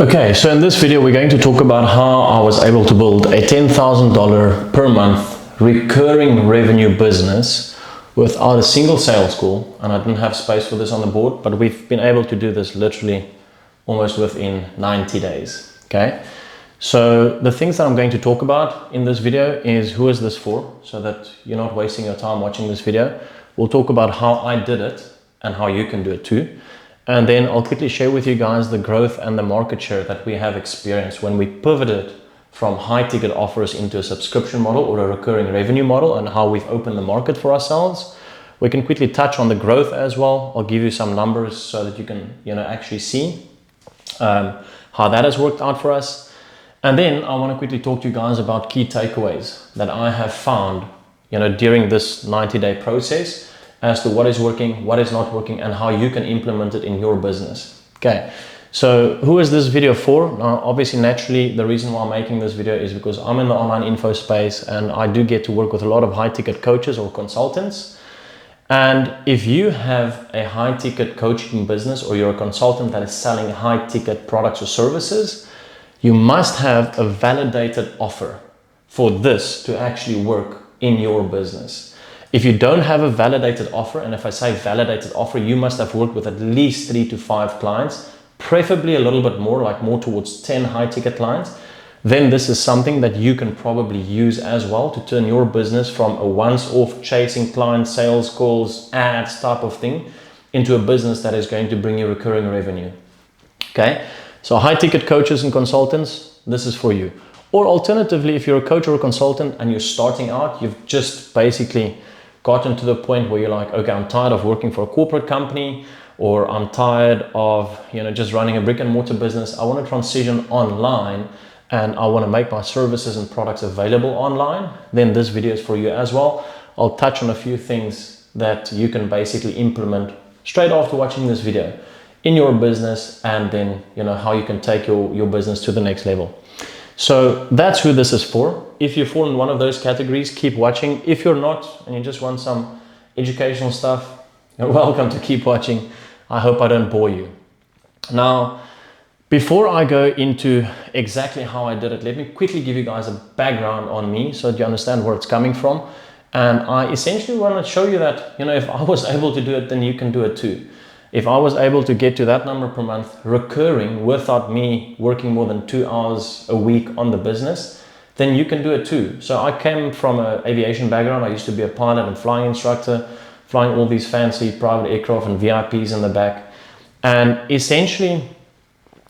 Okay, so in this video we're going to talk about how I was able to build a $10,000 per month recurring revenue business without a single sales call, and I didn't have space for this on the board, but we've been able to do this literally almost within 90 days. Okay, so the things that I'm going to talk about in this video is who is this for, so that you're not wasting your time watching this video. We'll talk about how I did it and how you can do it too. And then I'll quickly share with you guys the growth and the market share that we have experienced when we pivoted from high ticket offers into a subscription model or a recurring revenue model, and how we've opened the market for ourselves. We can quickly touch on the growth as well. I'll give you some numbers so that you can actually see how that has worked out for us. And then I want to quickly talk to you guys about key takeaways that I have found during this 90-day process, as to what is working, what is not working, and how you can implement it in your business. Okay, so who is this video for? Now, obviously, naturally, the reason why I'm making this video is because I'm in the online info space and I do get to work with a lot of high ticket coaches or consultants. And if you have a high ticket coaching business, or you're a consultant that is selling high ticket products or services, you must have a validated offer for this to actually work in your business. If you don't have a validated offer, and if I say validated offer, you must have worked with at least 3 to 5 clients, preferably a little bit more, like more towards 10 high ticket clients, then this is something that you can probably use as well to turn your business from a once-off chasing client sales calls, ads type of thing into a business that is going to bring you recurring revenue. Okay, so high ticket coaches and consultants, this is for you. Or alternatively, if you're a coach or a consultant and you're starting out, you've just basically gotten to the point where you're like, okay, I'm tired of working for a corporate company, or I'm tired of just running a brick and mortar business. I want to transition online and I want to make my services and products available online. Then this video is for you as well. I'll touch on a few things that you can basically implement straight after watching this video in your business, and then how you can take your business to the next level. So that's who this is for. If you fall in one of those categories, keep watching. If you're not, and you just want some educational stuff, you're welcome to keep watching. I hope I don't bore you. Now, before I go into exactly how I did it, let me quickly give you guys a background on me so that you understand where it's coming from. And I essentially want to show you that, if I was able to do it, then you can do it too. If I was able to get to that number per month recurring without me working more than 2 hours a week on the business, then you can do it too. So I came from an aviation background. I used to be a pilot and flying instructor, flying all these fancy private aircraft and VIPs in the back. And essentially,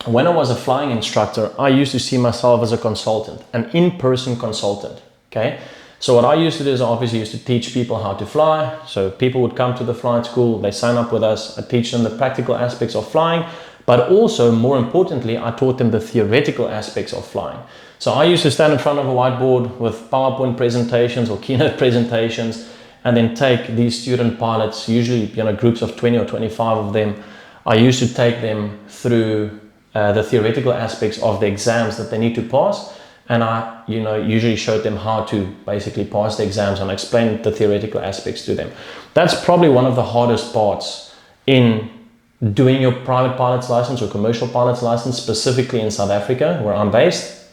when I was a flying instructor, I used to see myself as a consultant, an in-person consultant. Okay. So what I used to do is I obviously used to teach people how to fly. So people would come to the flight school, they sign up with us, I teach them the practical aspects of flying, but also more importantly, I taught them the theoretical aspects of flying. So I used to stand in front of a whiteboard with PowerPoint presentations or keynote presentations, and then take these student pilots, usually groups of 20 or 25 of them. I used to take them through the theoretical aspects of the exams that they need to pass. And I, usually showed them how to basically pass the exams and explain the theoretical aspects to them. That's probably one of the hardest parts in doing your private pilot's license or commercial pilot's license, specifically in South Africa, where I'm based,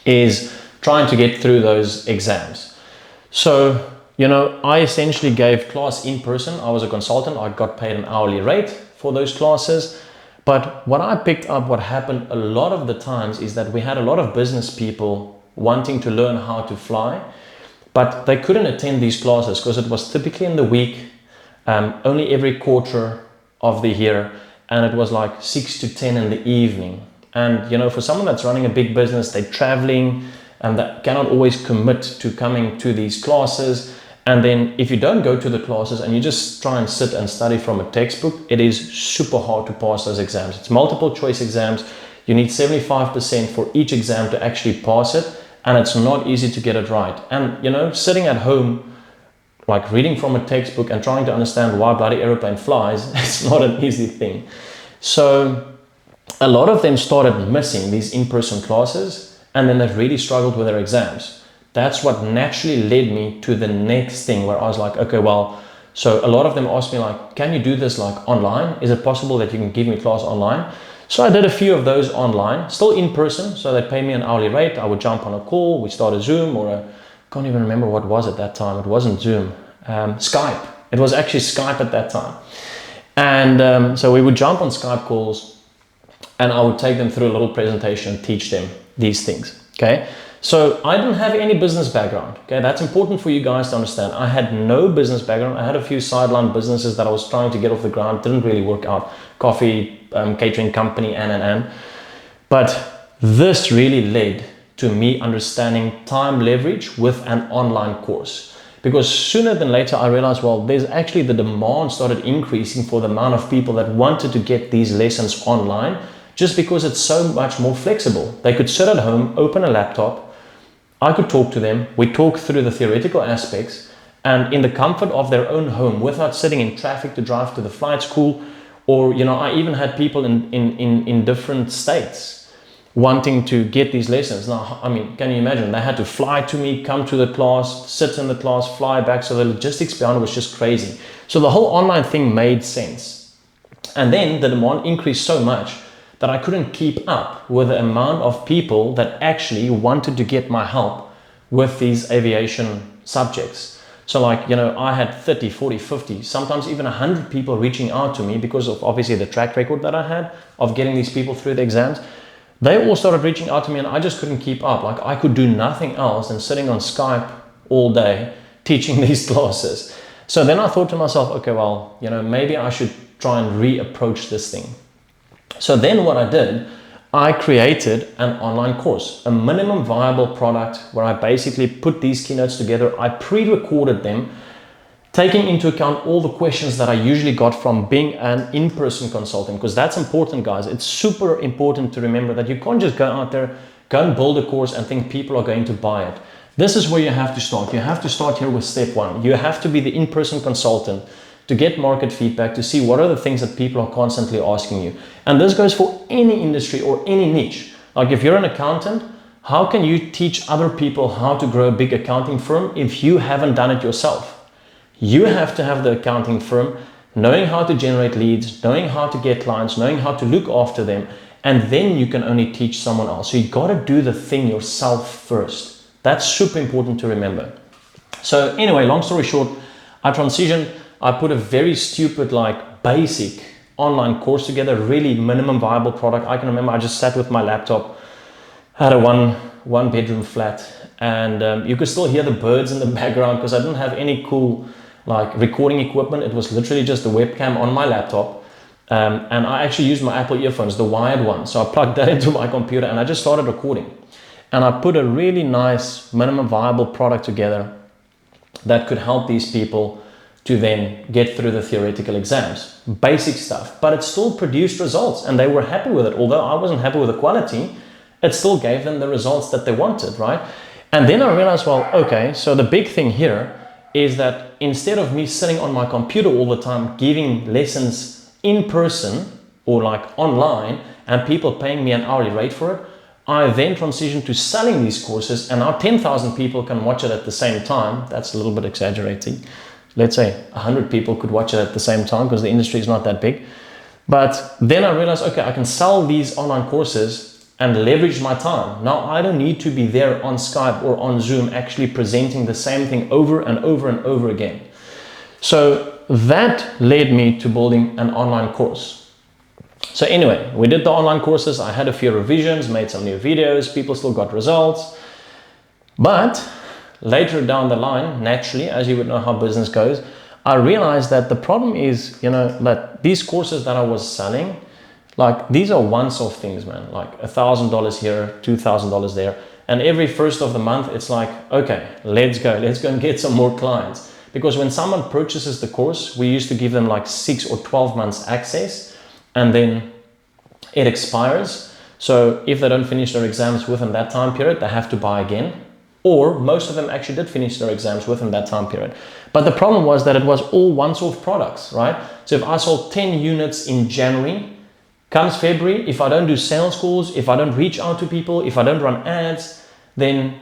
is trying to get through those exams. So, I essentially gave class in person. I was a consultant. I got paid an hourly rate for those classes. But what I picked up, what happened a lot of the times, is that we had a lot of business people wanting to learn how to fly, but they couldn't attend these classes because it was typically in the week, only every quarter of the year, and it was like 6 to 10 in the evening. And for someone that's running a big business, they're traveling and that cannot always commit to coming to these classes. And then if you don't go to the classes and you just try and sit and study from a textbook, it is super hard to pass those exams. It's multiple choice exams. You need 75% for each exam to actually pass it. And it's not easy to get it right. And, sitting at home, like reading from a textbook and trying to understand why bloody airplane flies, it's not an easy thing. So a lot of them started missing these in-person classes, and then they've really struggled with their exams. That's what naturally led me to the next thing, where I was like, okay, well, so a lot of them asked me like, can you do this like online? Is it possible that you can give me class online? So I did a few of those online, still in person. So they pay me an hourly rate. I would jump on a call. We start a Zoom or a, can't even remember what was at that time. It wasn't Zoom, Skype. It was actually Skype at that time. And so we would jump on Skype calls and I would take them through a little presentation and teach them these things. Okay. So I didn't have any business background. Okay. That's important for you guys to understand. I had no business background. I had a few sideline businesses that I was trying to get off the ground. Didn't really work out. Coffee, catering company, and. But this really led to me understanding time leverage with an online course. Because sooner than later, I realized, well, there's actually the demand started increasing for the amount of people that wanted to get these lessons online, just because it's so much more flexible. They could sit at home, open a laptop, I could talk to them, we talk through the theoretical aspects, and in the comfort of their own home, without sitting in traffic to drive to the flight school, or, you know, I even had people in different states wanting to get these lessons. Now, I mean, can you imagine? They had to fly to me, come to the class, sit in the class, fly back. So the logistics behind it was just crazy. So the whole online thing made sense. And then the demand increased so much that I couldn't keep up with the amount of people that actually wanted to get my help with these aviation subjects. So like, you know, I had 30, 40, 50, sometimes even 100 people reaching out to me because of obviously the track record that I had of getting these people through the exams. They all started reaching out to me and I just couldn't keep up. Like I could do nothing else than sitting on Skype all day teaching these classes. So then I thought to myself, okay, well, you know, maybe I should try and reapproach this thing. So then what I did, I created an online course, a minimum viable product where I basically put these keynotes together. I pre-recorded them, taking into account all the questions that I usually got from being an in-person consultant, because that's important, guys. It's super important to remember that you can't just go out there, go and build a course and think people are going to buy it. This is where you have to start. You have to start here with step one. You have to be the in-person consultant to get market feedback, to see what are the things that people are constantly asking you. And this goes for any industry or any niche. Like if you're an accountant, how can you teach other people how to grow a big accounting firm if you haven't done it yourself? You have to have the accounting firm knowing how to generate leads, knowing how to get clients, knowing how to look after them, and then you can only teach someone else. So you got to do the thing yourself first. That's super important to remember. So anyway, long story short, I transitioned. I put a very stupid, like basic online course together, really minimum viable product. I can remember I just sat with my laptop, had a one bedroom flat, and you could still hear the birds in the background because I didn't have any cool like recording equipment. It was literally just the webcam on my laptop, and I actually used my Apple earphones, the wired one. So I plugged that into my computer and I just started recording, and I put a really nice minimum viable product together that could help these people to then get through the theoretical exams, basic stuff, but it still produced results and they were happy with it. Although I wasn't happy with the quality, it still gave them the results that they wanted, right? And then I realized, well, okay, so the big thing here is that instead of me sitting on my computer all the time giving lessons in person or like online and people paying me an hourly rate for it, I then transitioned to selling these courses, and now 10,000 people can watch it at the same time. That's a little bit exaggerating. Let's say 100 people could watch it at the same time because the industry is not that big. But then I realized, okay, I can sell these online courses and leverage my time. Now I don't need to be there on Skype or on Zoom actually presenting the same thing over and over and over again. So that led me to building an online course. So anyway, we did the online courses. I had a few revisions, made some new videos. People still got results. But later down the line, naturally, as you would know how business goes, I realized that the problem is, you know, that these courses that I was selling, like these are once-off things, man, like $1,000 here, $2,000 there. And every first of the month, it's like, okay, let's go and get some more clients. Because when someone purchases the course, we used to give them like 6 or 12 months access, and then it expires. So if they don't finish their exams within that time period, they have to buy again. Or most of them actually did finish their exams within that time period. But the problem was that it was all once-off products, right? So if I sold 10 units in January, comes February, if I don't do sales calls, if I don't reach out to people, if I don't run ads, then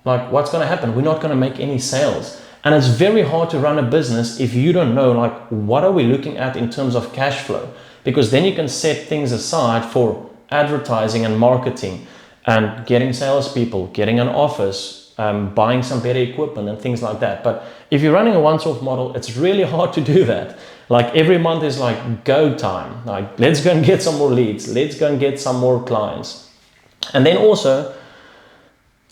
like what's going to happen? We're not going to make any sales. And it's very hard to run a business if you don't know like what are we looking at in terms of cash flow. because then you can set things aside for advertising and marketing and getting salespeople, getting an office, buying some better equipment and things like that. But if you're running a once-off model, it's really hard to do that. Like every month is like go time. Like let's go and get some more leads. Let's go and get some more clients. And then also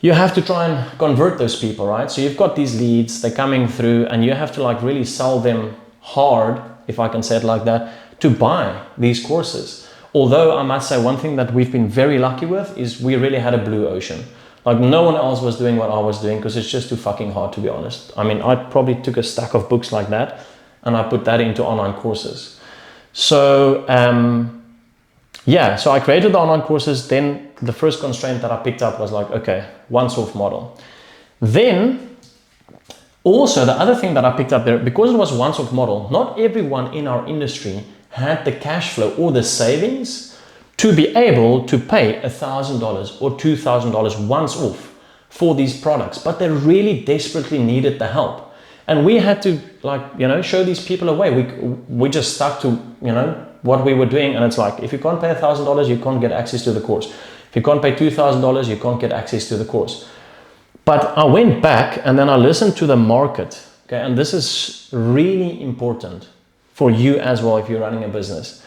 you have to try and convert those people, right? So you've got these leads, they're coming through, and you have to like really sell them hard, if I can say it like that, to buy these courses. Although I must say one thing that we've been very lucky with is we really had a blue ocean. Like no one else was doing what I was doing because it's just too fucking hard, to be honest. I mean, I probably took a stack of books like that and I put that into online courses. So yeah, so I created the online courses. Then the first constraint that I picked up was like, okay, once-off model. Then also the other thing that I picked up there, because it was once-off model, not everyone in our industry had the cash flow or the savings to be able to pay $1,000 or $2,000 once off for these products, but they really desperately needed the help. And we had to like, you know, show these people a way. We just stuck to, you know, what we were doing. And it's like, if you can't pay $1,000, you can't get access to the course. If you can't pay $2,000, you can't get access to the course. But I went back and then I listened to the market. Okay. And this is really important for you as well if you're running a business.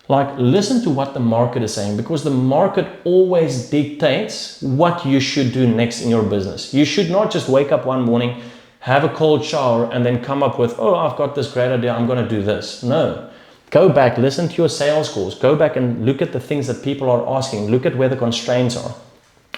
Like listen to what the market is saying, because the market always dictates what you should do next in your business. You should not just wake up one morning, have a cold shower and then come up with, oh, I've got this great idea, I'm going to do this. No. Go back, listen to your sales calls, go back and look at the things that people are asking, look at where the constraints are.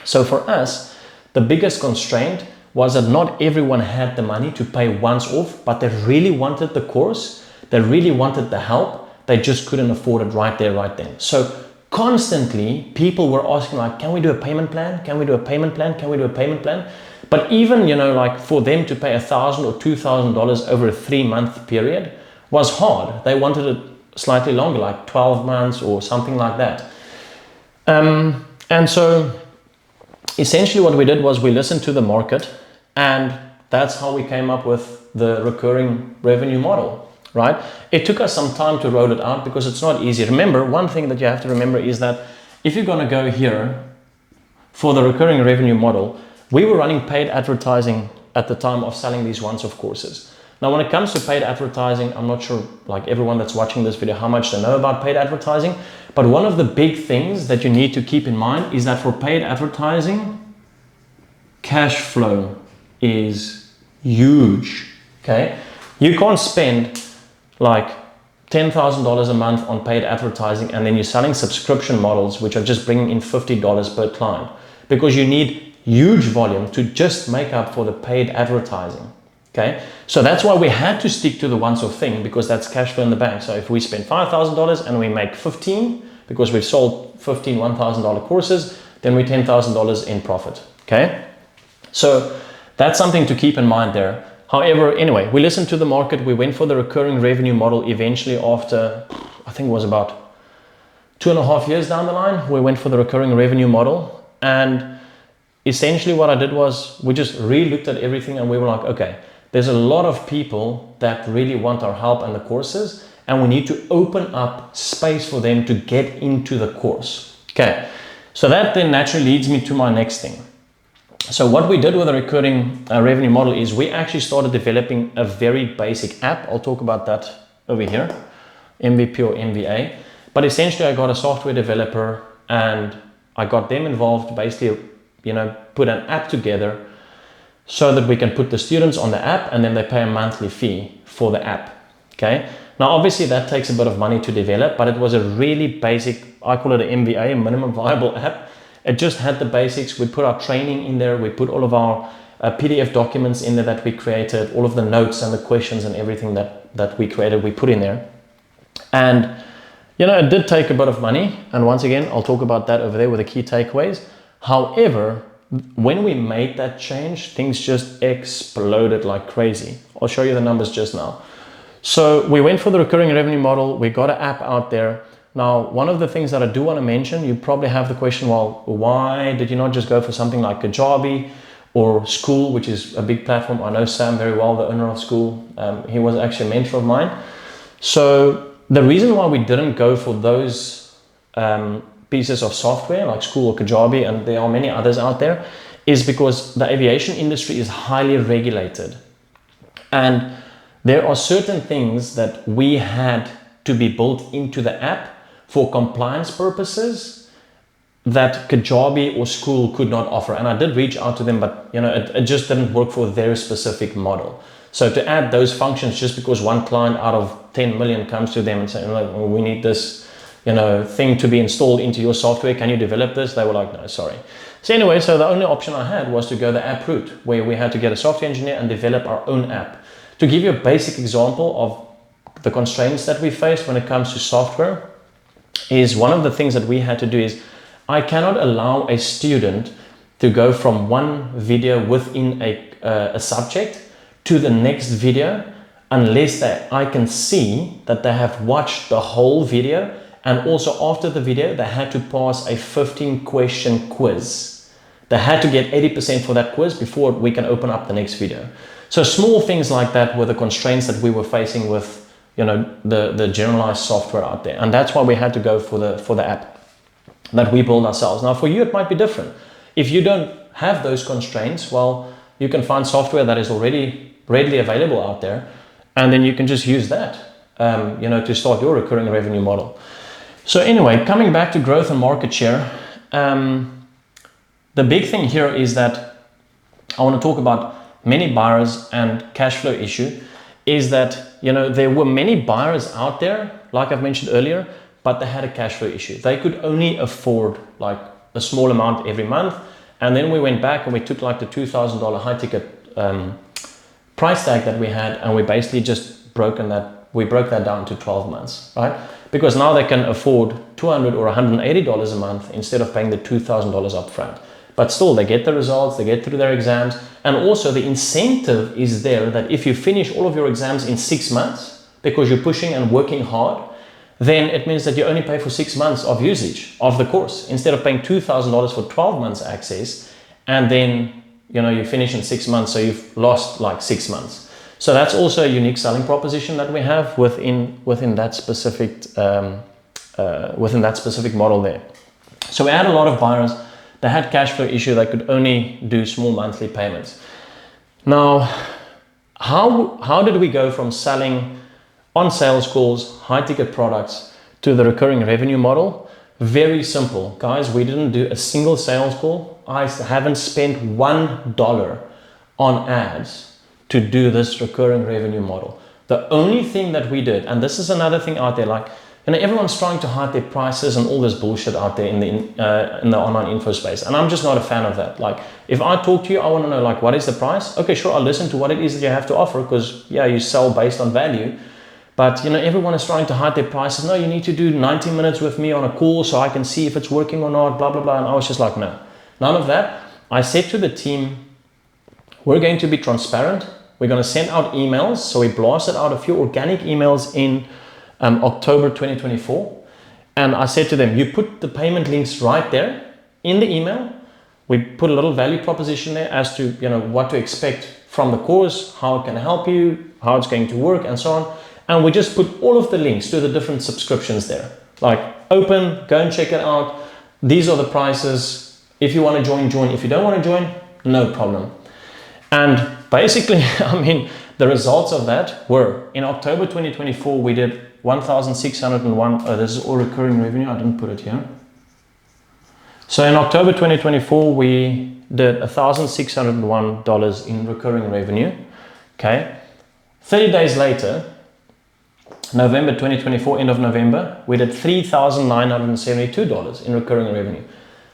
So for us, the biggest constraint was that not everyone had the money to pay once off, but they really wanted the course. They really wanted the help. They just couldn't afford it right there, right then. So constantly people were asking like, can we do a payment plan? Can we do a payment plan? Can we do a payment plan? But even, you know, like for them to pay $1,000 or $2,000 over a 3-month period was hard. They wanted it slightly longer, like 12 months or something like that. And so essentially what we did was we listened to the market, and that's how we came up with the recurring revenue model. Right? It took us some time to roll it out because it's not easy. Remember, one thing that you have to remember is that if you're going to go here for the recurring revenue model, we were running paid advertising at the time of selling these once-off courses. Now, when it comes to paid advertising, I'm not sure, like everyone that's watching this video, how much they know about paid advertising. But one of the big things that you need to keep in mind is that for paid advertising, cash flow is huge. Okay? You can't spend like $10,000 a month on paid advertising and then you're selling subscription models which are just bringing in $50 per client, because you need huge volume to just make up for the paid advertising. Okay, so that's why we had to stick to the once-off thing, because that's cash flow in the bank. So if we spend $5,000 and we make 15 because we've sold 15 $1,000 courses, then we're $10,000 in profit. Okay, so that's something to keep in mind there. However, anyway, we listened to the market. We went for the recurring revenue model eventually after, I think it was about 2.5 years down the line, we went for the recurring revenue model. And essentially what I did was we just re-looked at everything and we were like, okay, there's a lot of people that really want our help and the courses, and we need to open up space for them to get into the course. Okay, so that then naturally leads me to my next thing. So what we did with the recurring revenue model is we actually started developing a very basic app. I'll talk about that over here, MVP or MVA. But essentially I got a software developer and I got them involved, basically, you know, put an app together so that we can put the students on the app and then they pay a monthly fee for the app. Okay. Now, obviously that takes a bit of money to develop, but it was a really basic, I call it an MVA, minimum viable app. It just had the basics. We put our training in there. We put all of our PDF documents in there that we created, all of the notes and the questions and everything that we created, we put in there. And, you know, it did take a bit of money. And once again, I'll talk about that over there with the key takeaways. However, when we made that change, things just exploded like crazy. I'll show you the numbers just now. So we went for the recurring revenue model. We got an app out there. Now, one of the things that I do want to mention, you probably have the question, well, why did you not just go for something like Kajabi or School, which is a big platform? I know Sam very well, the owner of School. He was actually a mentor of mine. So the reason why we didn't go for those pieces of software like School or Kajabi, and there are many others out there, is because the aviation industry is highly regulated. And there are certain things that we had to be built into the app for compliance purposes that Kajabi or School could not offer. And I did reach out to them, but it just didn't work for their specific model. So to add those functions just because one client out of 10 million comes to them and say, like, well, we need this thing to be installed into your software, can you develop this? They were like, no, sorry. So anyway, so the only option I had was to go the app route, where we had to get a software engineer and develop our own app. To give you a basic example of the constraints that we face when it comes to software, is one of the things that we had to do is, I cannot allow a student to go from one video within a subject to the next video unless I can see that they have watched the whole video, and also after the video they had to pass a 15-question quiz. They had to get 80% for that quiz before we can open up the next video. So small things like that were the constraints that we were facing with the generalized software out there, and that's why we had to go for the app that we build ourselves. Now for you it might be different. If you don't have those constraints, well, you can find software that is already readily available out there, and then you can just use that to start your recurring revenue model. So anyway, coming back to growth and market share, the big thing here is that I want to talk about many buyers and cash flow issue, is that there were many buyers out there, like I've mentioned earlier, but they had a cash flow issue. They could only afford like a small amount every month. And then we went back and we took like the $2,000 high ticket price tag that we had, and we basically just broke that down to 12 months, right? Because now they can afford $200 or $180 a month instead of paying the $2,000 up front. But still, they get the results, they get through their exams, and also the incentive is there that if you finish all of your exams in 6 months, because you're pushing and working hard, then it means that you only pay for 6 months of usage of the course instead of paying $2,000 for 12 months access, and then you finish in 6 months, so you've lost like 6 months. So that's also a unique selling proposition that we have within that specific model there. So we had a lot of buyers. They had cash flow issue. They could only do small monthly payments. Now, how did we go from selling on sales calls, high ticket products, to the recurring revenue model? Very simple, guys. We didn't do a single sales call. I haven't spent $1 on ads to do this recurring revenue model. The only thing that we did, and this is another thing out there, like everyone's trying to hide their prices and all this bullshit out there in the online info space, and I'm just not a fan of that. Like, if I talk to you, I want to know, like, what is the price? Okay, sure, I'll listen to what it is that you have to offer, because yeah, you sell based on value. But everyone is trying to hide their prices. No, you need to do 90 minutes with me on a call so I can see if it's working or not, blah, blah, blah. And I was just like, no, none of that. I said to the team, we're going to be transparent. We're going to send out emails. So we blasted out a few organic emails in October 2024. And I said to them, you put the payment links right there in the email. We put a little value proposition there as to what to expect from the course, how it can help you, how it's going to work, and so on. And we just put all of the links to the different subscriptions there. Like, open, go and check it out. These are the prices. If you want to join, join. If you don't want to join, no problem. And basically, the results of that were, in October 2024, we did 1,601. Oh, this is all recurring revenue. I didn't put it here. So in October 2024, we did $1,601 in recurring revenue. Okay. 30 days later, November 2024, end of November, we did $3,972 in recurring revenue.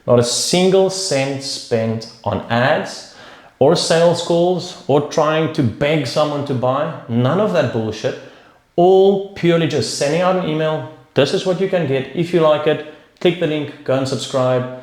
Not a single cent spent on ads or sales calls or trying to beg someone to buy. None of that bullshit. All purely just sending out an email. This is what you can get. If you like it, click the link, go and subscribe,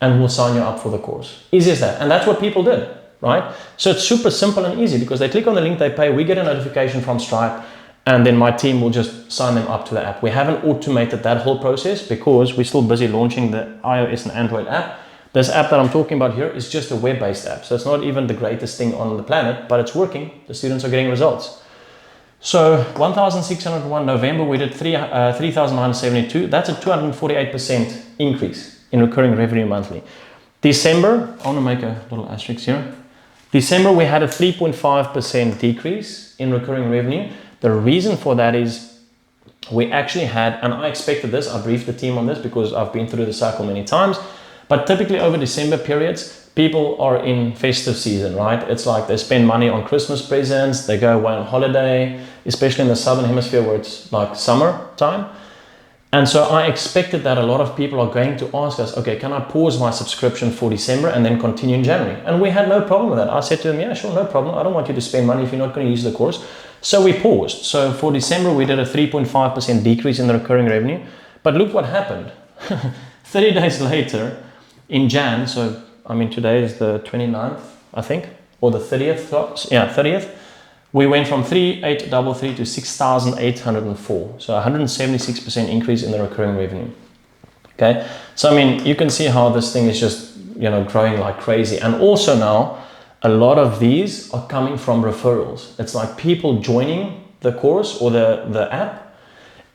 and we'll sign you up for the course. Easy as that. And that's what people did, right? So it's super simple and easy, because they click on the link, they pay, we get a notification from Stripe, and then my team will just sign them up to the app. We haven't automated that whole process because we're still busy launching the iOS and Android app. This app that I'm talking about here is just a web-based app. So it's not even the greatest thing on the planet, but it's working. The students are getting results. So 1,601, November we did 3,972. That's a 248% increase in recurring revenue monthly. December, I want to make a little asterisk here. December we had a 3.5% decrease in recurring revenue. The reason for that is we actually had, and I expected this, I briefed the team on this because I've been through the cycle many times, but typically over December periods, people are in festive season, right? It's like they spend money on Christmas presents, they go away on holiday, especially in the Southern Hemisphere where it's like summer time. And so I expected that a lot of people are going to ask us, okay, can I pause my subscription for December and then continue in January? And we had no problem with that. I said to them, yeah, sure, no problem. I don't want you to spend money if you're not going to use the course. So we paused. So for December, we did a 3.5% decrease in the recurring revenue. But look what happened. 30 days later in Jan, so I mean, today is the 29th, I think, or the 30th. Yeah, 30th. We went from 3,833 to 6,804. So 176% increase in the recurring revenue. Okay. So, I mean, you can see how this thing is just, growing like crazy. And also now, a lot of these are coming from referrals. It's like people joining the course or the app,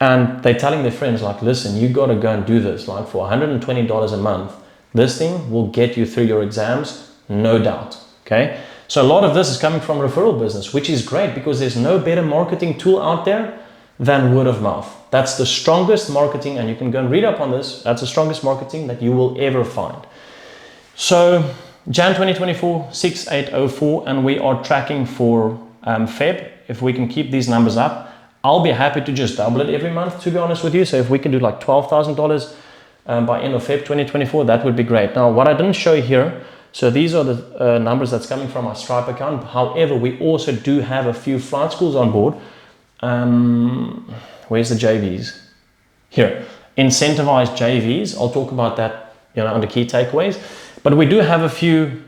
and they're telling their friends like, listen, you got to go and do this. Like for $120 a month, this thing will get you through your exams, no doubt. Okay. So a lot of this is coming from referral business, which is great because there's no better marketing tool out there than word of mouth. That's the strongest marketing, and you can go and read up on this. That's the strongest marketing that you will ever find. So Jan 2024, 6,804, and we are tracking for Feb. If we can keep these numbers up, I'll be happy to just double it every month, to be honest with you. So if we can do like $12,000 by end of Feb 2024, that would be great. Now, what I didn't show here, so these are the numbers that's coming from our Stripe account. However, we also do have a few flight schools on board. Where's the JVs? Here, incentivized JVs. I'll talk about that, under key takeaways. But we do have a few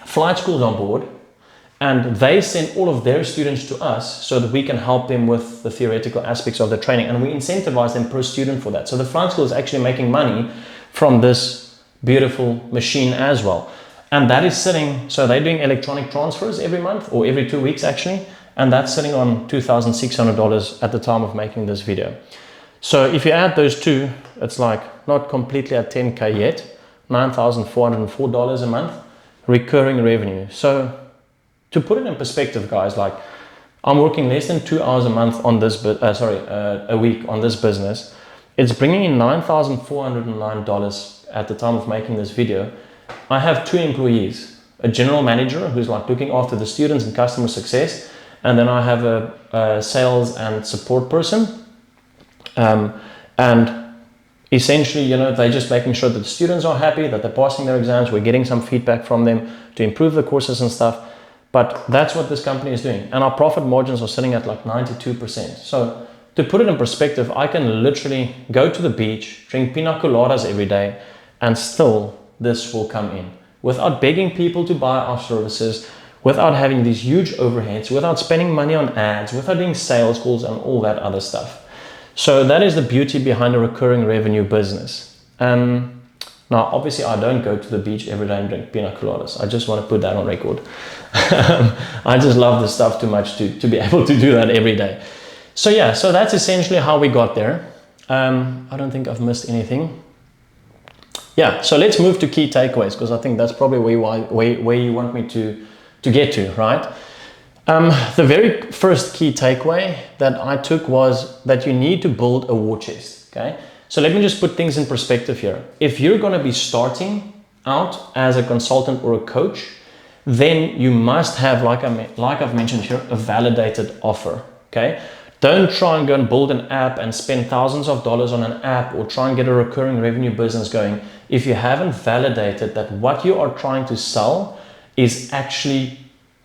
flight schools on board, and they send all of their students to us so that we can help them with the theoretical aspects of the training, and we incentivize them per student for that. So the flight school is actually making money from this beautiful machine as well. And that is sitting, so they're doing electronic transfers every month or every 2 weeks actually, and that's sitting on $2,600 at the time of making this video. So if you add those two, it's like not completely at 10K yet, $9,404 a month recurring revenue. So to put it in perspective, guys, like I'm working less than 2 hours a month on this, a week on this business. It's bringing in $9,409 at the time of making this video. I have 2 employees, a general manager who's like looking after the students and customer success, and then I have a sales and support person, and essentially, they're just making sure that the students are happy, that they're passing their exams, we're getting some feedback from them to improve the courses and stuff. But that's what this company is doing, and our profit margins are sitting at like 92%. So to put it in perspective, I can literally go to the beach, drink pina coladas every day, and still this will come in without begging people to buy our services, without having these huge overheads, without spending money on ads, without doing sales calls and all that other stuff. So that is the beauty behind a recurring revenue business. Now, obviously, I don't go to the beach every day and drink pina coladas. I just want to put that on record. I just love this stuff too much to be able to do that every day. So yeah, so that's essentially how we got there. I don't think I've missed anything. Yeah, so let's move to key takeaways, because I think that's probably where you want me to get to, right? The very first key takeaway that I took was that you need to build a war chest, okay? So let me just put things in perspective here. If you're going to be starting out as a consultant or a coach, then you must have, like I've mentioned here, a validated offer, okay? Don't try and go and build an app and spend thousands of dollars on an app or try and get a recurring revenue business going if you haven't validated that what you are trying to sell is actually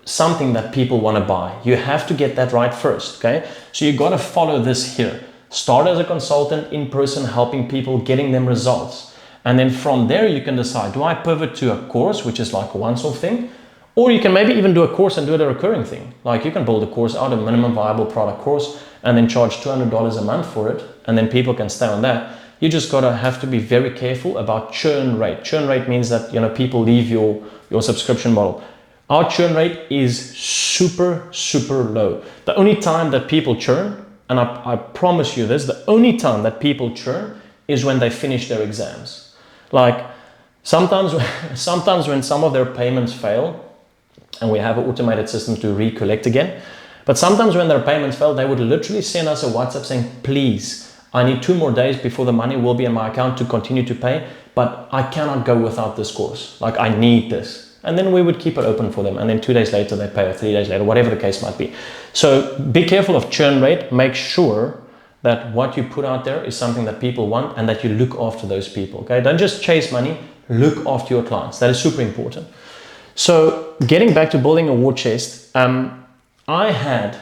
something that people want to buy. You have to get that right first, okay? So you got to follow this here. Start as a consultant in person, helping people, getting them results. And then from there, you can decide, do I pivot to a course, which is like a once-off thing? Or you can maybe even do a course and do it a recurring thing. Like you can build a course out, a minimum viable product course, and then charge $200 a month for it. And then people can stay on that. You just have to be very careful about churn rate. Churn rate means that, people leave your subscription model. Our churn rate is super, super low. The only time that people churn, and I promise you this, the only time that people churn is when they finish their exams. Like sometimes when some of their payments fail, and we have an automated system to recollect again, but sometimes when their payments fail, they would literally send us a WhatsApp saying, please, I need 2 more days before the money will be in my account to continue to pay, but I cannot go without this course. Like, I need this. And then we would keep it open for them. And then 2 days later, they pay, or 3 days later, whatever the case might be. So be careful of churn rate. Make sure that what you put out there is something that people want and that you look after those people. Okay? Don't just chase money, look after your clients. That is super important. So getting back to building a war chest, I had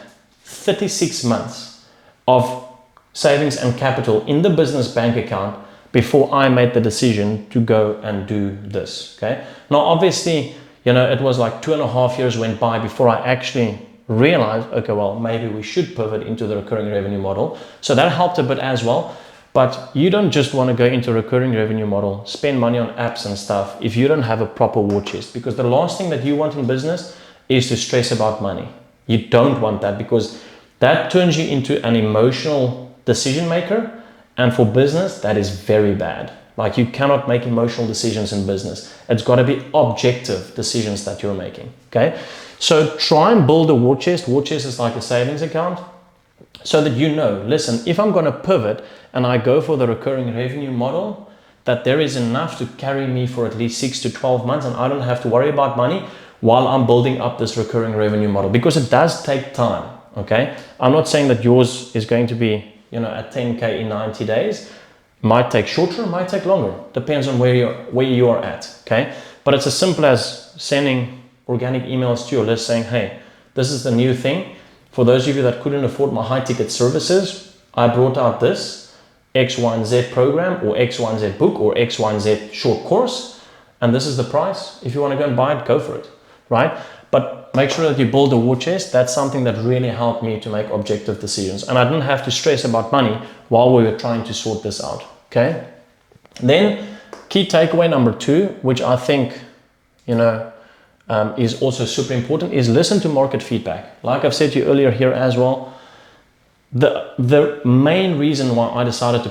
36 months of savings and capital in the business bank account before I made the decision to go and do this. Okay. Now, obviously, it was like 2.5 years went by before I actually realized, okay, well, maybe we should pivot into the recurring revenue model. So that helped a bit as well. But you don't just want to go into a recurring revenue model, spend money on apps and stuff if you don't have a proper war chest, because the last thing that you want in business is to stress about money. You don't want that, because that turns you into an emotional decision maker. And for business, that is very bad. Like, you cannot make emotional decisions in business. It's got to be objective decisions that you're making. Okay. So try and build a war chest. War chest is like a savings account, so that listen, if I'm going to pivot and I go for the recurring revenue model, that there is enough to carry me for at least 6 to 12 months, and I don't have to worry about money while I'm building up this recurring revenue model, because it does take time. Okay. I'm not saying that yours is going to be, at 10K in 90 days. Might take shorter, might take longer. Depends on where you are at. Okay. But it's as simple as sending organic emails to your list saying, hey, this is the new thing. For those of you that couldn't afford my high ticket services, I brought out this X, Y, and Z program, or X, Y, and Z book, or X, Y, and Z short course. And this is the price. If you want to go and buy it, go for it. Right. But make sure that you build a war chest. That's something that really helped me to make objective decisions. And I didn't have to stress about money while we were trying to sort this out. Okay. Then key takeaway number 2, which I think, is also super important, is listen to market feedback. Like I've said to you earlier here as well, the main reason why I decided to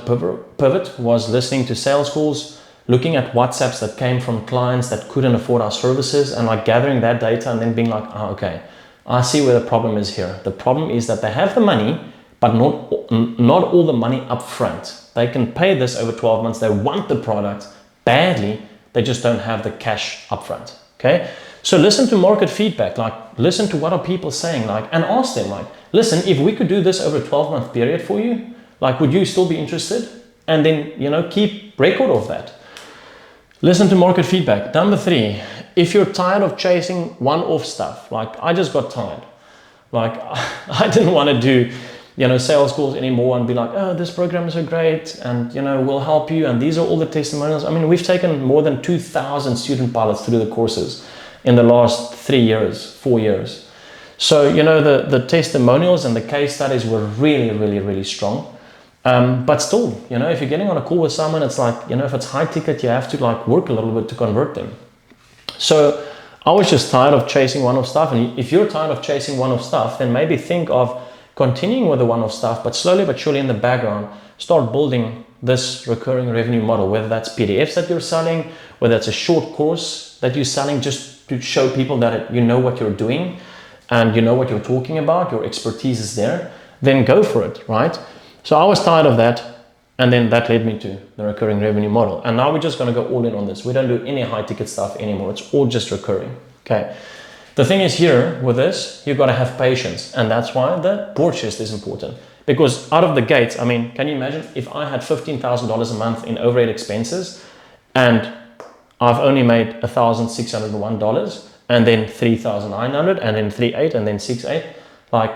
pivot was listening to sales calls, looking at WhatsApps that came from clients that couldn't afford our services, and like gathering that data and then being like, okay, I see where the problem is here. The problem is that they have the money, but not all the money up front. They can pay this over 12 months. They want the product badly. They just don't have the cash up front. Okay. So listen to market feedback, like listen to what are people saying, like, and ask them, like, listen, if we could do this over a 12-month period for you, like, would you still be interested? And then, keep record of that. Listen to market feedback. Number 3, if you're tired of chasing one-off stuff, like I just got tired. Like I didn't want to do, sales calls anymore and be like, oh, this program is so great and, we'll help you. And these are all the testimonials. I mean, we've taken more than 2,000 student pilots through the courses in the last 3 years, 4 years. So, the testimonials and the case studies were really, really, really strong. But still, if you're getting on a call with someone, it's like, if it's high ticket, you have to like work a little bit to convert them. So I was just tired of chasing one-off stuff. And if you're tired of chasing one-off stuff, then maybe think of continuing with the one-off stuff, but slowly but surely in the background, start building this recurring revenue model, whether that's PDFs that you're selling, whether it's a short course that you're selling just to show people that you know what you're doing and you know what you're talking about, your expertise is there, then go for it, right? So I was tired of that, and then that led me to the recurring revenue model. And now we're just going to go all in on this. We don't do any high ticket stuff anymore. It's all just recurring. Okay. The thing is here with this, you've got to have patience. And that's why the war chest is important. Because out of the gates, I mean, can you imagine if I had $15,000 a month in overhead expenses and I've only made $1,601 and then $3,900 and then $3,800 and then $6,800, like,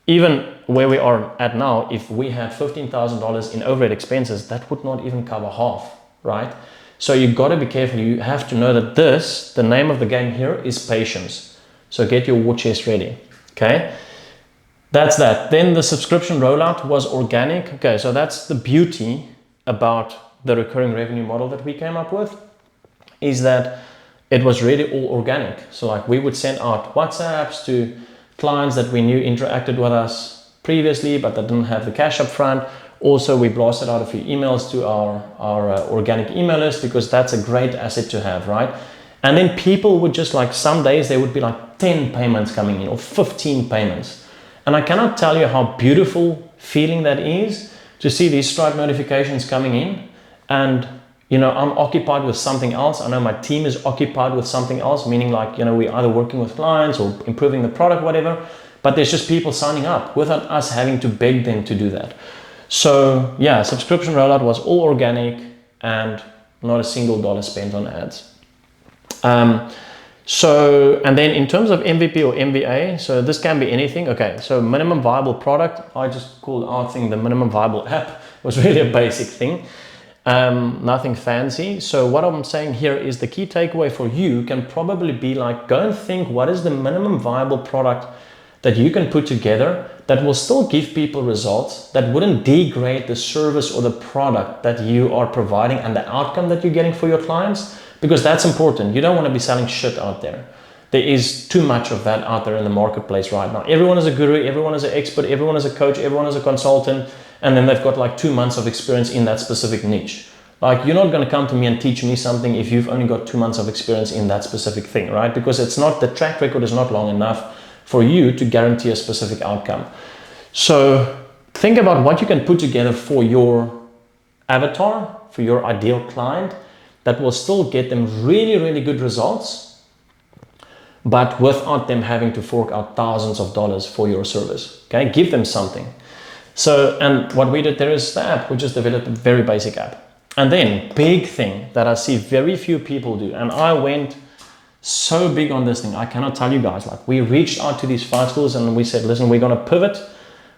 even where we are at now, if we had $15,000 in overhead expenses, that would not even cover half, right? So you've got to be careful. You have to know that the name of the game here is patience. So get your war chest ready, okay? That's that. Then the subscription rollout was organic. Okay, so that's the beauty about the recurring revenue model that we came up with, is that it was really all organic. So like we would send out WhatsApps to clients that we knew interacted with us previously, but that didn't have the cash up front. Also, we blasted out a few emails to our organic email list, because that's a great asset to have, right? And then people would just like, some days there would be like 10 payments coming in or 15 payments. And I cannot tell you how beautiful feeling that is to see these Stripe notifications coming in. And, you know, I'm occupied with something else. I know my team is occupied with something else, meaning like, you know, we're either working with clients or improving the product, whatever. But there's just people signing up without us having to beg them to do that. So yeah, subscription rollout was all organic and not a single dollar spent on ads. And then in terms of MVP or MVA, so this can be anything. Okay, so minimum viable product, I just called our thing the minimum viable app. It was really a basic thing, nothing fancy. So what I'm saying here is the key takeaway for you can probably be like, go and think, what is the minimum viable product that you can put together that will still give people results, that wouldn't degrade the service or the product that you are providing and the outcome that you're getting for your clients, because that's important. You don't want to be selling shit out there. There is too much of that out there in the marketplace right now. Everyone is a guru, everyone is an expert, everyone is a coach, everyone is a consultant, and then they've got like 2 months of experience in that specific niche. Like, you're not going to come to me and teach me something if you've only got 2 months of experience in that specific thing, right? Because it's not, the track record is not long enough for you to guarantee a specific outcome. So think about what you can put together for your avatar, for your ideal client, that will still get them really, really good results, but without them having to fork out thousands of dollars for your service. Okay, give them something. So, and what we did there is the app. We just developed a very basic app. And then big thing that I see very few people do, and I went so big on this thing, I cannot tell you guys, like we reached out to these 5 schools and we said, listen, we're going to pivot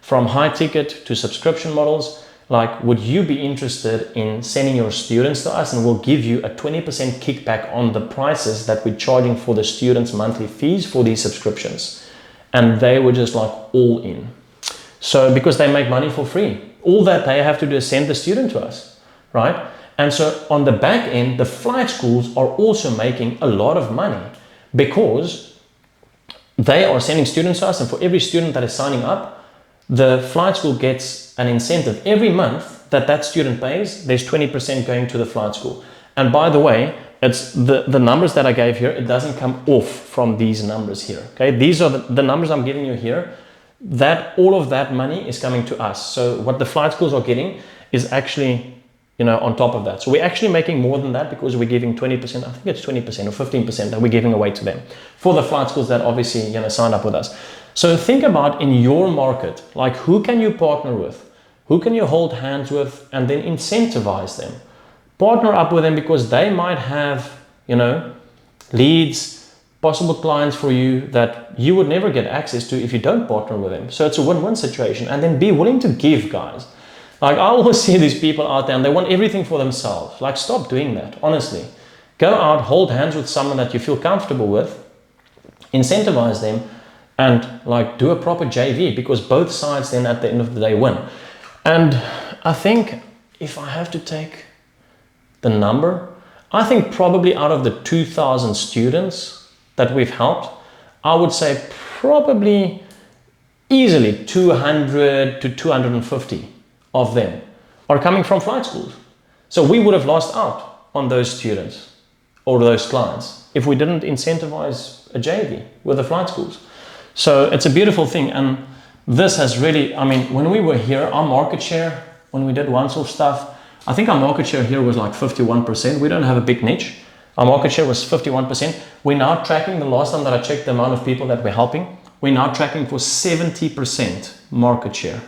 from high ticket to subscription models. Like, would you be interested in sending your students to us, and we'll give you a 20% kickback on the prices that we're charging for the students' monthly fees for these subscriptions? And they were just like all in. So because they make money for free, all that they have to do is send the student to us, right? And so on the back end, the flight schools are also making a lot of money because they are sending students to us, and for every student that is signing up, the flight school gets an incentive every month that that student pays. There's 20% going to the flight school. And by the way, it's the numbers that I gave here, it doesn't come off from these numbers here. Okay, these are the numbers I'm giving you here. That all of that money is coming to us. So what the flight schools are getting is actually, you know, on top of that. So we're actually making more than that because we're giving 20%, I think it's 20% or 15% that we're giving away to them for the flight schools that obviously, you know, signed up with us. So think about in your market, like who can you partner with? Who can you hold hands with and then incentivize them? Partner up with them because they might have, you know, leads, possible clients for you that you would never get access to if you don't partner with them. So it's a win-win situation. And then be willing to give, guys. Like I always see these people out there and they want everything for themselves. Like stop doing that, honestly. Go out, hold hands with someone that you feel comfortable with, incentivize them, and like do a proper JV, because both sides then at the end of the day win. And I think if I have to take the number, I think probably out of the 2,000 students that we've helped, I would say probably easily 200 to 250 of them are coming from flight schools. So we would have lost out on those students or those clients if we didn't incentivize a JV with the flight schools. So it's a beautiful thing. And this has really, I mean, when we were here, our market share, when we did one-source stuff, I think our market share here was like 51%. We don't have a big niche. Our market share was 51%. We're now tracking, the last time that I checked the amount of people that we're helping, we're now tracking for 70% market share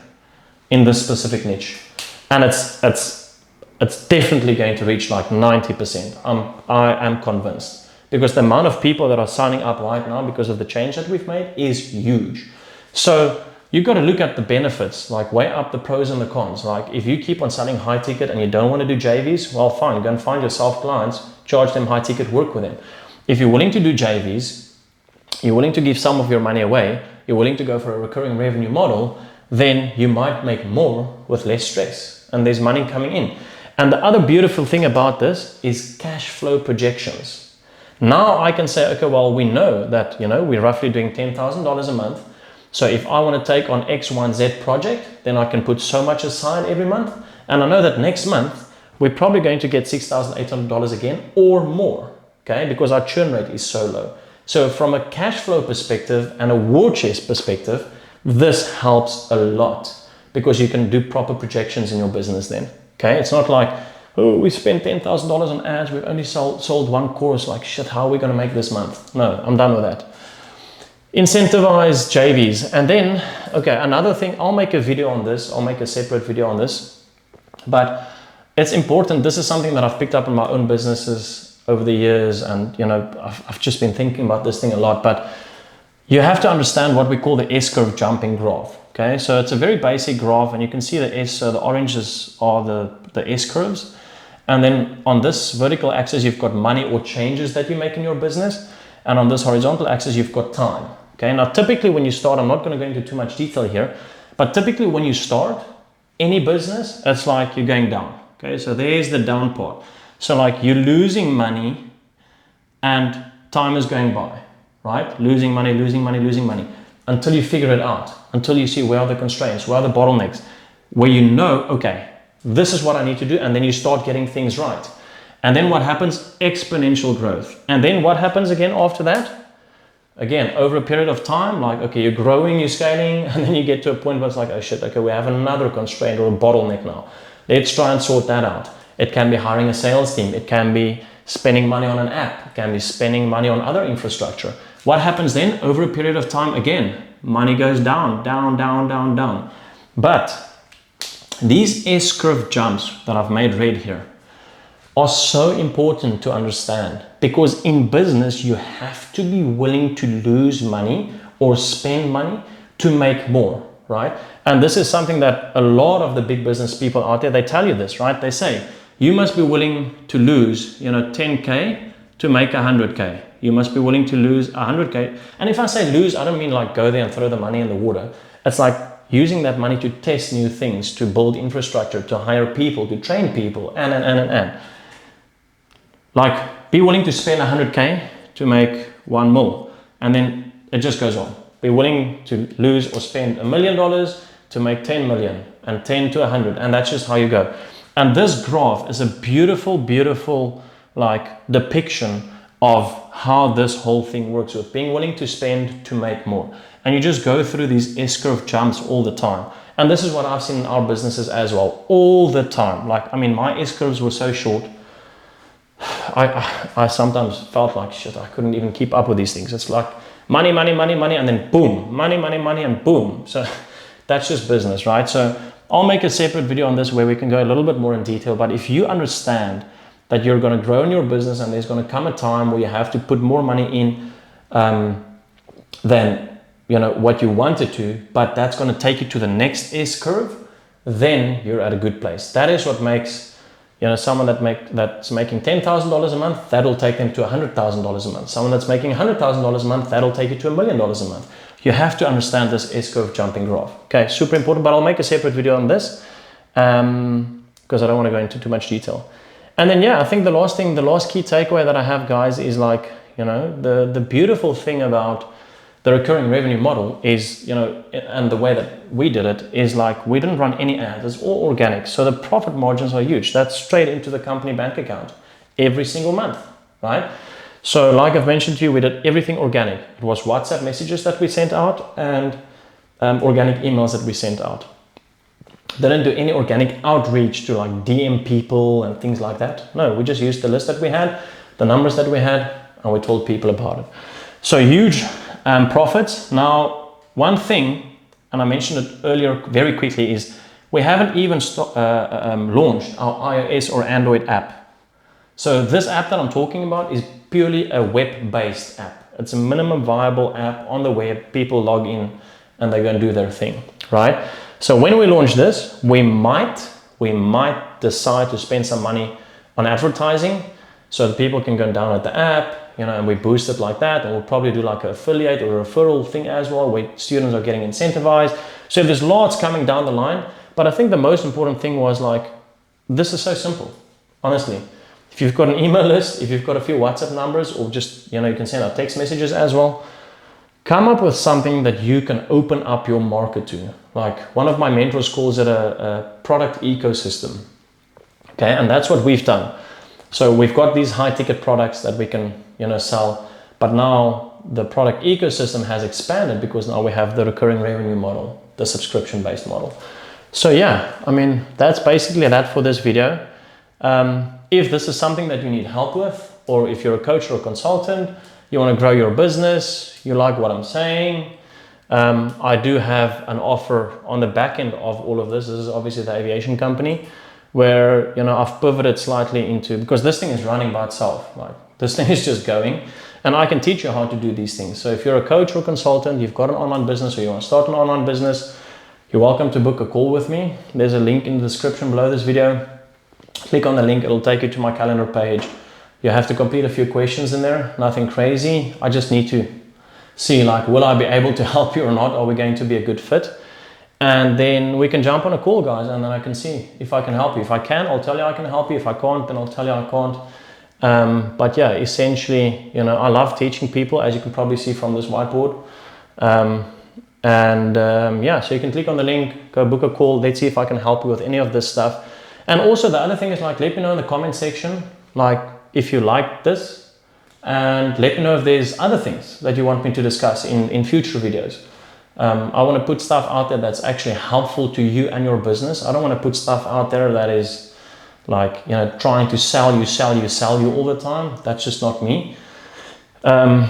in this specific niche. And it's definitely going to reach like 90%. I am convinced. Because the amount of people that are signing up right now because of the change that we've made is huge. So you've got to look at the benefits, like weigh up the pros and the cons. Like if you keep on selling high ticket and you don't want to do JVs, well, fine, go and find yourself clients, charge them high ticket, work with them. If you're willing to do JVs, you're willing to give some of your money away, you're willing to go for a recurring revenue model, then you might make more with less stress and there's money coming in. And the other beautiful thing about this is cash flow projections. Now I can say, okay, well, we know that, we're roughly doing $10,000 a month. So if I want to take on X, Y, and Z project, then I can put so much aside every month. And I know that next month, we're probably going to get $6,800 again or more, okay? Because our churn rate is so low. So from a cash flow perspective and a war chest perspective, this helps a lot because you can do proper projections in your business then, okay? It's not like, oh, we spent $10,000 on ads, we've only sold one course, like shit, how are we going to make this month? No, I'm done with that. Incentivize JVs. And then, okay, another thing, I'll make a video on this, I'll make a separate video on this, but it's important. This is something that I've picked up in my own businesses over the years, and I've just been thinking about this thing a lot, but you have to understand what we call the S-curve jumping graph. Okay, so it's a very basic graph, and you can see the S, so the oranges are the S curves, and then on this vertical axis you've got money or changes that you make in your business, and on this horizontal axis you've got time. Okay, now typically when you start, I'm not going to go into too much detail here, but typically when you start any business, it's like you're going down. Okay, so there's the down part. So like you're losing money and time is going by, right? Losing money, losing money, losing money, until you figure it out, until you see where are the constraints, where are the bottlenecks, where you know, okay, this is what I need to do, and then you start getting things right. And then what happens? Exponential growth. And then what happens again after that? Again, over a period of time, like, okay, you're growing, you're scaling, and then you get to a point where it's like, oh shit, okay, we have another constraint or a bottleneck now. Let's try and sort that out. It can be hiring a sales team. It can be spending money on an app. It can be spending money on other infrastructure. What happens then? Over a period of time, again, money goes down, down, down, down, down. But these S-curve jumps that I've made red here are so important to understand, because in business, you have to be willing to lose money or spend money to make more, right? And this is something that a lot of the big business people out there, they tell you this, right? They say, you must be willing to lose, 10K to make 100K. You must be willing to lose 100K. And if I say lose, I don't mean like go there and throw the money in the water. It's like using that money to test new things, to build infrastructure, to hire people, to train people, and. Like, be willing to spend 100K to make 1 mil. And then it just goes on. Be willing to lose or spend $1 million to make 10 million, and 10 to 100. And that's just how you go. And this graph is a beautiful, beautiful like depiction of how this whole thing works, with being willing to spend to make more. And you just go through these S-curve jumps all the time. And this is what I've seen in our businesses as well, all the time. Like, I mean, my S-curves were so short. I sometimes felt like shit, I couldn't even keep up with these things. It's like money, money, money, money, and then boom, money, money, money, and boom. So that's just business, right? So I'll make a separate video on this where we can go a little bit more in detail. But if you understand that you're going to grow in your business and there's going to come a time where you have to put more money in than what you wanted to, but that's going to take you to the next S curve, then you're at a good place. That is what makes someone that's making $10,000 a month, that'll take them to $100,000 a month. Someone that's making $100,000 a month, that'll take you to $1 million a month. You have to understand this S-curve jumping graph. Okay, super important, but I'll make a separate video on this because I don't want to go into too much detail. And then, I think the last key takeaway that I have, guys, is like, the beautiful thing about the recurring revenue model is, and the way that we did it is like, we didn't run any ads, it's all organic. So the profit margins are huge. That's straight into the company bank account every single month, right? So like I've mentioned to you, we did everything organic. It was WhatsApp messages that we sent out and organic emails that we sent out. Didn't do any organic outreach to like DM people and things like that. No, we just used the list that we had, the numbers that we had, and we told people about it. So huge profits. Now, one thing, and I mentioned it earlier very quickly, is we haven't even launched our iOS or Android app. So this app that I'm talking about is purely a web-based app. It's a minimum viable app on the web. People log in and they're going to do their thing, right? So when we launch this, we might decide to spend some money on advertising so that people can go download the app, and we boost it like that, and we'll probably do like an affiliate or a referral thing as well, where students are getting incentivized. So there's lots coming down the line, but I think the most important thing was like, this is so simple, honestly. If if you've got an email list, if you've got a few WhatsApp numbers, or just, you can send out text messages as well, come up with something that you can open up your market to. Like one of my mentors calls it a product ecosystem. Okay, and that's what we've done. So we've got these high ticket products that we can, sell, but now the product ecosystem has expanded because now we have the recurring revenue model, the subscription based model. So yeah, I mean, that's basically that for this video. If this is something that you need help with, or if you're a coach or a consultant, you want to grow your business, you like what I'm saying, I do have an offer on the back end of all of this. This is obviously the aviation company where, I've pivoted slightly into, because this thing is running by itself. Like this thing is just going, and I can teach you how to do these things. So if you're a coach or consultant, you've got an online business, or you want to start an online business, you're welcome to book a call with me. There's a link in the description below this video. Click on the link, it'll take you to my calendar page. You have to complete a few questions in there, nothing crazy. I just need to see, like, will I be able to help you or not? Are we going to be a good fit? And then we can jump on a call, guys, and then I can see if I can help you. If I can, I'll tell you I can help you. If I can't, then I'll tell you I can't. But yeah, essentially, I love teaching people, as you can probably see from this whiteboard. Yeah, so you can click on the link, go book a call. Let's see if I can help you with any of this stuff. And also the other thing is, like, let me know in the comment section, like, if you like this, and let me know if there's other things that you want me to discuss in future videos. I want to put stuff out there that's actually helpful to you and your business. I don't want to put stuff out there that is like, trying to sell you all the time. That's just not me. To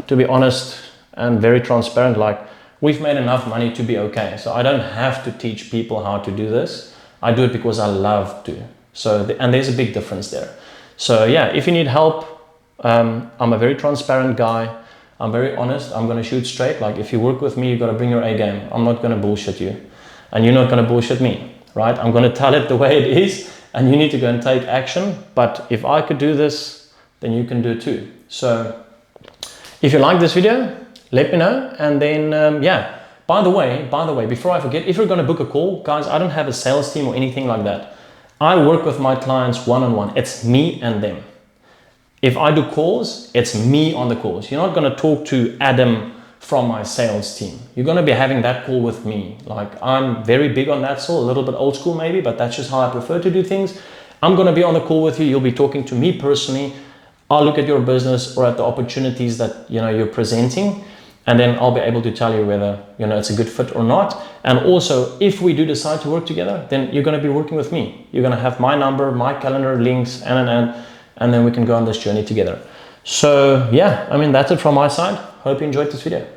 be honest and very transparent, like, we've made enough money to be okay. So I don't have to teach people how to do this. I do it because I love to. And there's a big difference there. So yeah, if you need help, I'm a very transparent guy. I'm very honest. I'm going to shoot straight. Like, if you work with me, you got to bring your A game. I'm not going to bullshit you, and you're not going to bullshit me, right? I'm going to tell it the way it is, and you need to go and take action. But if I could do this, then you can do it too. So if you like this video, let me know. And then, yeah, by the way, before I forget, if you're going to book a call, guys, I don't have a sales team or anything like that. I work with my clients one-on-one. It's me and them. If I do calls, it's me on the calls. You're not going to talk to Adam from my sales team. You're going to be having that call with me. Like, I'm very big on that, so a little bit old school maybe, but that's just how I prefer to do things. I'm going to be on the call with you. You'll be talking to me personally. I'll look at your business or at the opportunities that, you're presenting, and then I'll be able to tell you whether, it's a good fit or not. And also, if we do decide to work together, then you're going to be working with me. You're going to have my number, my calendar, links, and then we can go on this journey together. So yeah, I mean, that's it from my side. Hope you enjoyed this video.